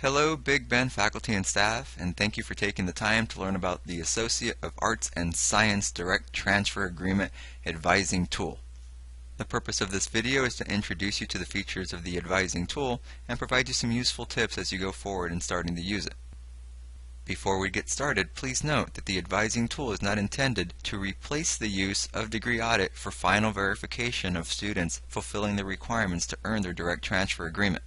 Hello Big Ben faculty and staff, and thank you for taking the time to learn about the Associate of Arts and Science Direct Transfer Agreement Advising Tool. The purpose of this video is to introduce you to the features of the advising tool and provide you some useful tips as you go forward in starting to use it. Before we get started, please note that the advising tool is not intended to replace the use of degree audit for final verification of students fulfilling the requirements to earn their direct transfer agreement.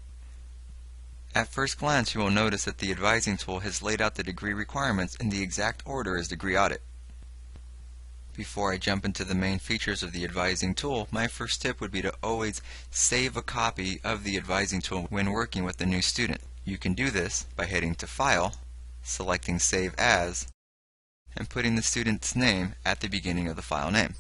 At first glance, you will notice that the advising tool has laid out the degree requirements in the exact order as degree audit. Before I jump into the main features of the advising tool, my first tip would be to always save a copy of the advising tool when working with a new student. You can do this by heading to File, selecting Save As, and putting the student's name at the beginning of the file name.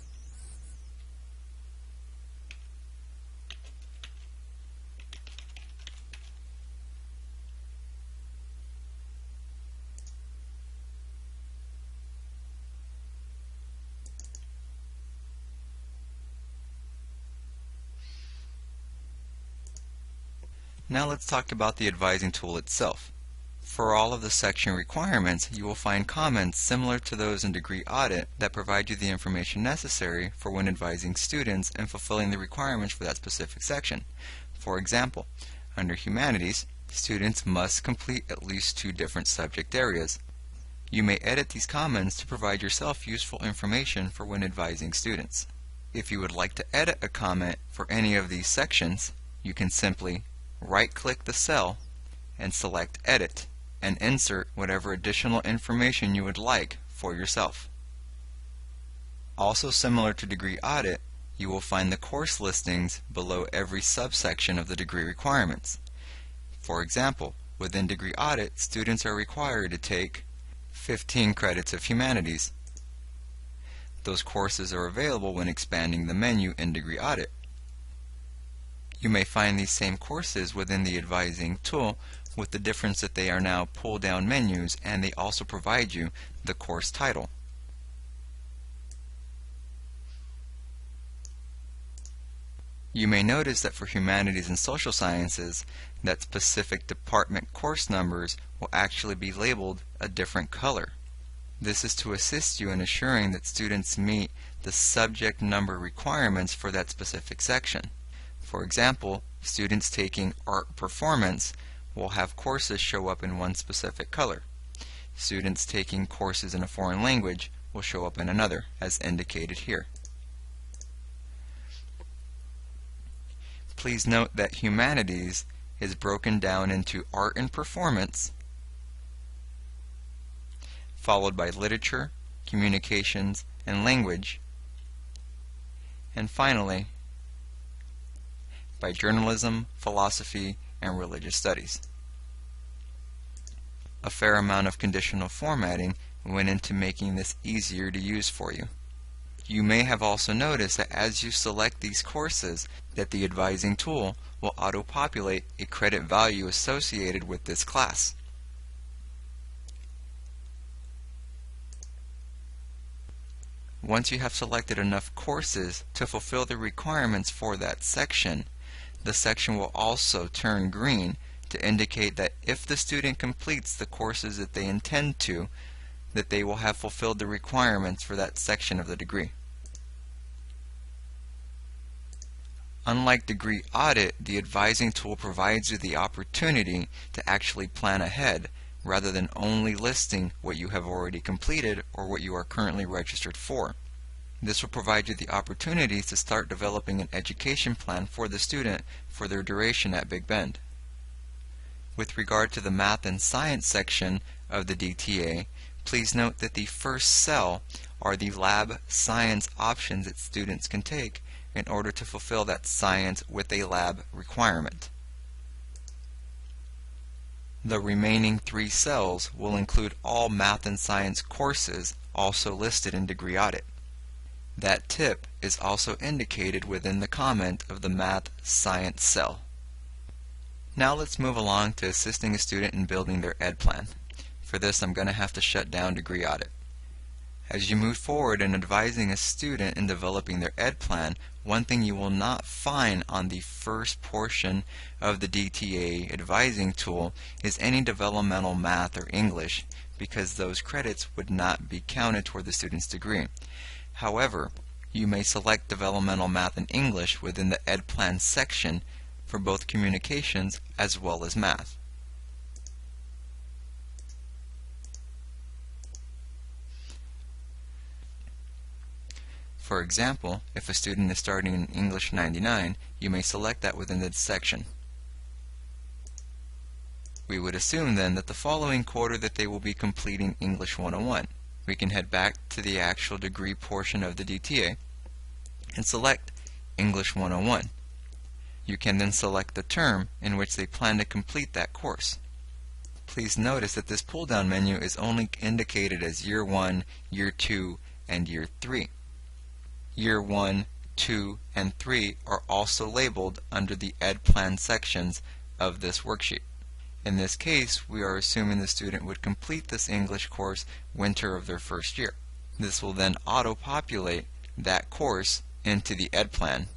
Now let's talk about the advising tool itself. For all of the section requirements, you will find comments similar to those in degree audit that provide you the information necessary for when advising students and fulfilling the requirements for that specific section. For example, under Humanities, students must complete at least 2 different subject areas. You may edit these comments to provide yourself useful information for when advising students. If you would like to edit a comment for any of these sections, you can simply right-click the cell and select Edit and insert whatever additional information you would like for yourself. Also similar to degree audit, you will find the course listings below every subsection of the degree requirements. For example, within degree audit, students are required to take 15 credits of Humanities. Those courses are available when expanding the menu in degree audit. You may find these same courses within the advising tool, with the difference that they are now pull-down menus and they also provide you the course title. You may notice that for Humanities and Social Sciences, that specific department course numbers will actually be labeled a different color. This is to assist you in assuring that students meet the subject number requirements for that specific section. For example, students taking Art Performance will have courses show up in one specific color. Students taking courses in a foreign language will show up in another, as indicated here. Please note that Humanities is broken down into Art and Performance, followed by Literature, Communications, and Language, and finally by Journalism, Philosophy, and Religious Studies. A fair amount of conditional formatting went into making this easier to use for you. You may have also noticed that as you select these courses, that the advising tool will auto-populate a credit value associated with this class. Once you have selected enough courses to fulfill the requirements for that section, the section will also turn green to indicate that if the student completes the courses that they intend to, that they will have fulfilled the requirements for that section of the degree. Unlike degree audit, the advising tool provides you the opportunity to actually plan ahead rather than only listing what you have already completed or what you are currently registered for. This will provide you the opportunity to start developing an education plan for the student for their duration at Big Bend. With regard to the Math and Science section of the DTA, please note that the first cell are the lab science options that students can take in order to fulfill that science with a lab requirement. The remaining 3 cells will include all math and science courses also listed in degree audit. That tip is also indicated within the comment of the Math Science cell. Now let's move along to assisting a student in building their ed plan. For this, I'm going to have to shut down degree audit. As you move forward in advising a student in developing their ed plan, one thing you will not find on the first portion of the DTA advising tool is any developmental math or English, because those credits would not be counted toward the student's degree. However, you may select developmental math and English within the ed plan section for both communications as well as math. For example, if a student is starting in English 99, you may select that within this section. We would assume then that the following quarter that they will be completing English 101. We can head back to the actual degree portion of the DTA and select English 101. You can then select the term in which they plan to complete that course. Please notice that this pull-down menu is only indicated as Year 1, Year 2, and Year 3. Year 1, 2, and 3 are also labeled under the Ed Plan sections of this worksheet. In this case, we are assuming the student would complete this English course winter of their first year. This will then auto-populate that course into the Ed Plan.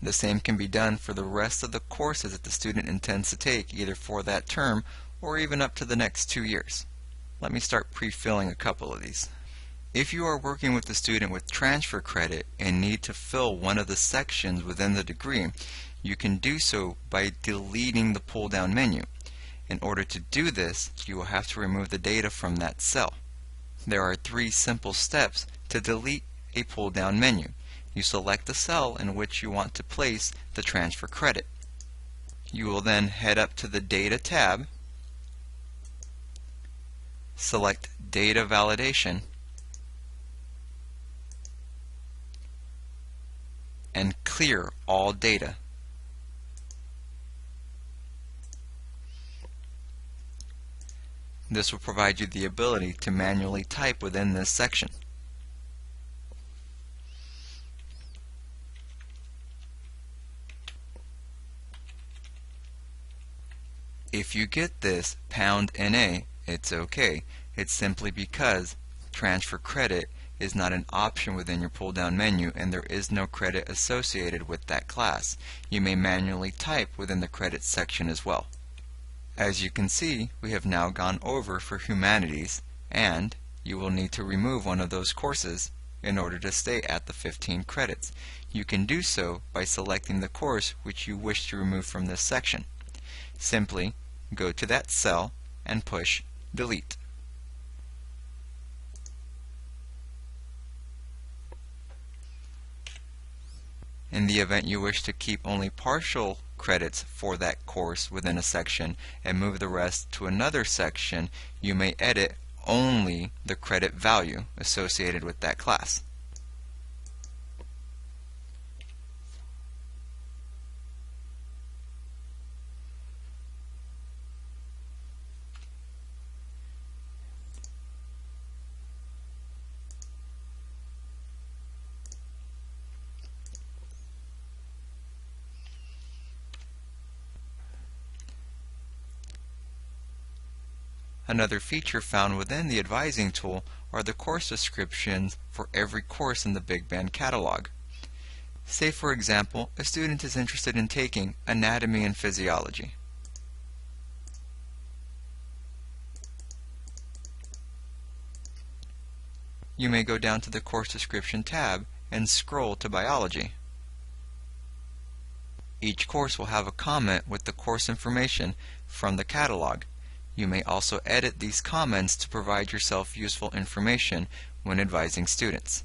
The same can be done for the rest of the courses that the student intends to take, either for that term or even up to the next 2 years. Let me start pre-filling a couple of these. If you are working with a student with transfer credit and need to fill one of the sections within the degree, you can do so by deleting the pull-down menu. In order to do this, you will have to remove the data from that cell. There are 3 simple steps to delete a pull-down menu. You select the cell in which you want to place the transfer credit. You will then head up to the Data tab, select Data Validation, and clear all data. This will provide you the ability to manually type within this section. If you get this #NA, it's okay. It's simply because transfer credit is not an option within your pull-down menu and there is no credit associated with that class. You may manually type within the credits section as well. As you can see, we have now gone over for humanities, and you will need to remove one of those courses in order to stay at the 15 credits. You can do so by selecting the course which you wish to remove from this section. Simply go to that cell and push Delete. In the event you wish to keep only partial credits for that course within a section and move the rest to another section, you may edit only the credit value associated with that class. Another feature found within the advising tool are the course descriptions for every course in the Big Band catalog. Say, for example, a student is interested in taking anatomy and physiology. You may go down to the course description tab and scroll to biology. Each course will have a comment with the course information from the catalog. You may also edit these comments to provide yourself useful information when advising students.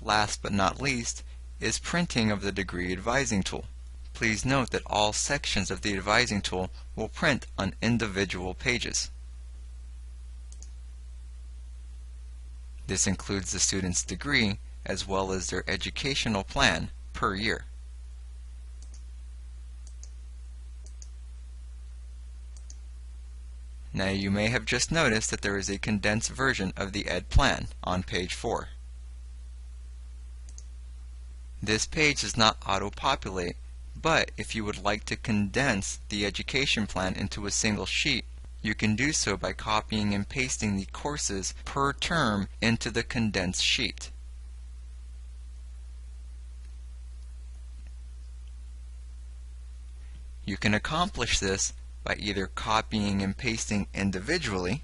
Last but not least is printing of the degree advising tool. Please note that all sections of the advising tool will print on individual pages. This includes the student's degree as well as their educational plan per year. Now you may have just noticed that there is a condensed version of the Ed Plan on page 4. This page does not auto-populate, but if you would like to condense the education plan into a single sheet, You can do so by copying and pasting the courses per term into the condensed sheet. You can accomplish this by either copying and pasting individually,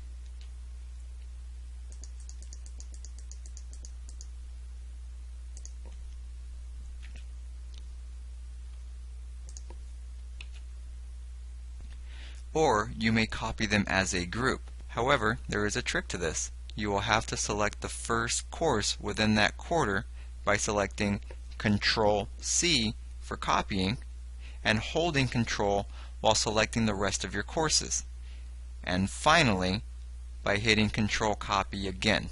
or you may copy them as a group. However, there is a trick to this. You will have to select the first course within that quarter by selecting Control-C for copying and holding Control while selecting the rest of your courses. And finally, by hitting Control-Copy again.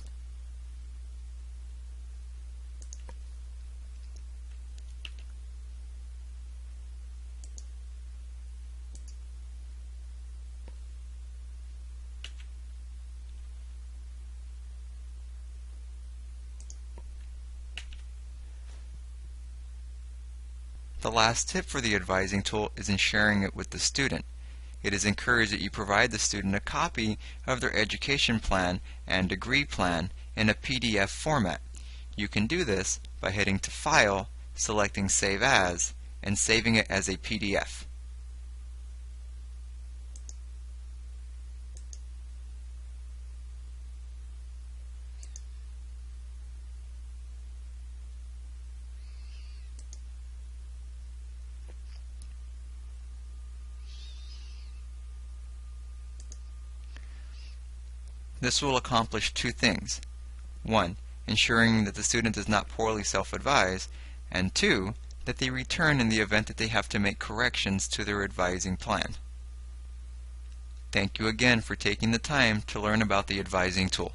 The last tip for the advising tool is in sharing it with the student. It is encouraged that you provide the student a copy of their education plan and degree plan in a PDF format. You can do this by heading to File, selecting Save As, and saving it as a PDF. This will accomplish two things. 1. Ensuring that the student is not poorly self-advised, and 2. That they return in the event that they have to make corrections to their advising plan. Thank you again for taking the time to learn about the advising tool.